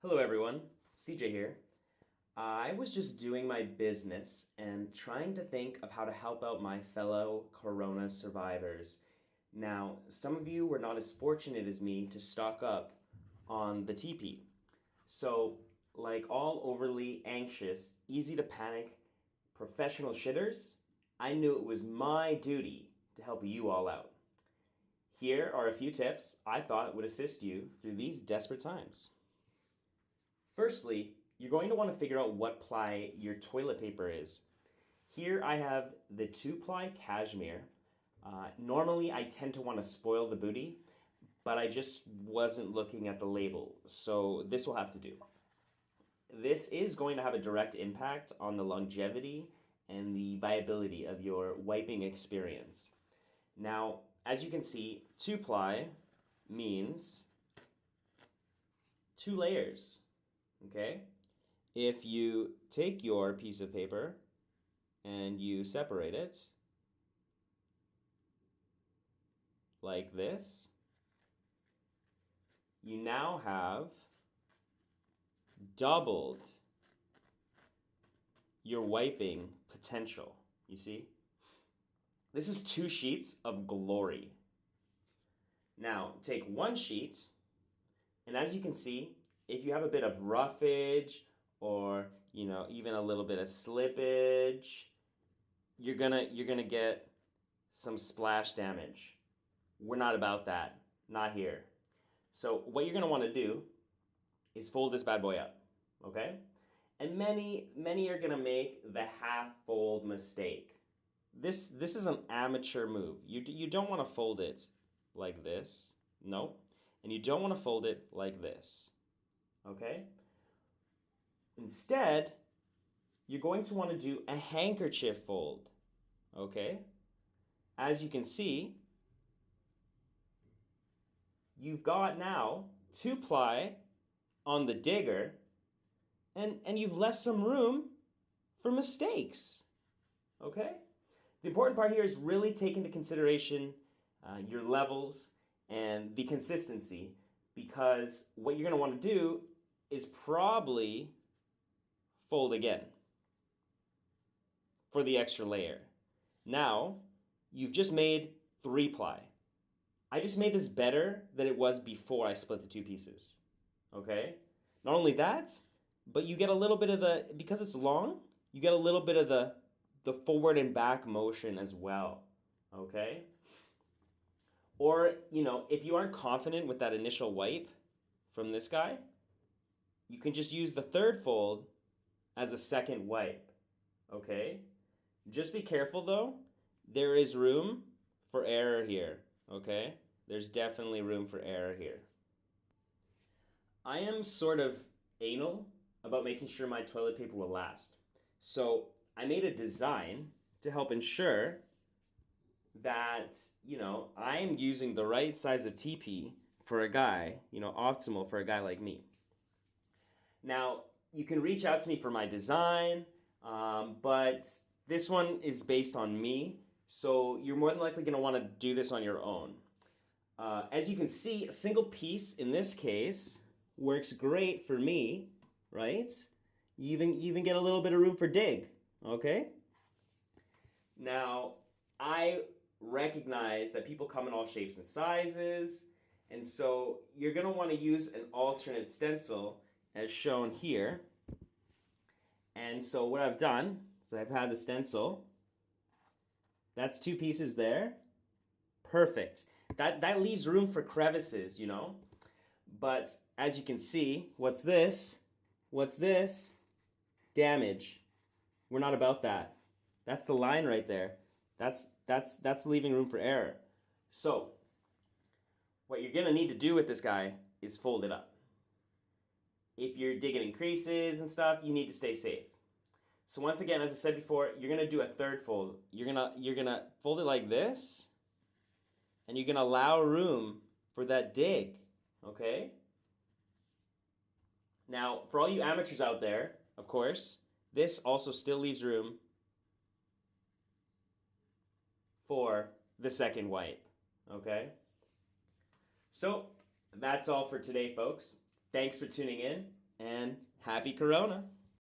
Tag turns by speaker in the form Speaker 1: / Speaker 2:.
Speaker 1: Hello everyone, CJ here. I was just doing my business and trying to think of how to help out my fellow Corona survivors. Now, some of you were not as fortunate as me to stock up on the TP. So, like all overly anxious, easy to panic professional shitters, I knew it was my duty to help you all out. Here are a few tips I thought would assist you through these desperate times. Firstly, you're going to want to figure out what ply your toilet paper is. Here I have the 2-ply cashmere. Normally I tend to want to spoil the booty, but I just wasn't looking at the label, so this will have to do. This is going to have a direct impact on the longevity and the viability of your wiping experience. Now, as you can see, 2-ply means 2 layers. Okay? If you take your piece of paper and you separate it like this, you now have doubled your wiping potential. You see? This is 2 sheets of glory. Now, take 1 sheet, and as you can see, if you have a bit of roughage or, even a little bit of slippage, you're gonna get some splash damage. We're not about that. Not here. So what you're gonna want to do is fold this bad boy up, okay? And many are gonna make the half fold mistake. This is an amateur move. You don't want to fold it like this. No. And you don't want to fold it like this. Okay? Instead, you're going to want to do a handkerchief fold. Okay? As you can see, you've got now 2-ply on the digger, and you've left some room for mistakes. Okay? The important part here is really take into consideration your levels and the consistency, because what you're going to want to do is probably fold again for the extra layer. Now, you've just made 3-ply. I just made this better than it was before I split the 2 pieces. Okay? Not only that, but you get a little bit of the, because it's long, you get a little bit of the forward and back motion as well. Okay? Or, if you aren't confident with that initial wipe from this guy, you can just use the 3rd fold as a second wipe, okay? Just be careful though. There is room for error here, okay? There's definitely room for error here. I am sort of anal about making sure my toilet paper will last. So I made a design to help ensure that, I'm using the right size of TP for a guy, optimal for a guy like me. Now, you can reach out to me for my design, but this one is based on me, so you're more than likely going to want to do this on your own. As you can see, a single piece in this case works great for me, right? You even get a little bit of room for dig, okay? Now, I recognize that people come in all shapes and sizes, and so you're going to want to use an alternate stencil as shown here. And so what I've done is I've had the stencil. That's 2 pieces there. Perfect. That leaves room for crevices, But as you can see, what's this? What's this? Damage. We're not about that. That's the line right there. That's leaving room for error. So what you're going to need to do with this guy is fold it up. If you're digging in creases and stuff, you need to stay safe. So once again, as I said before, you're going to do a 3rd fold. You're going to fold it like this, and you're going to allow room for that dig, okay? Now, for all you amateurs out there, of course, this also still leaves room for the second wipe, okay? So, that's all for today, folks. Thanks for tuning in, and happy Corona.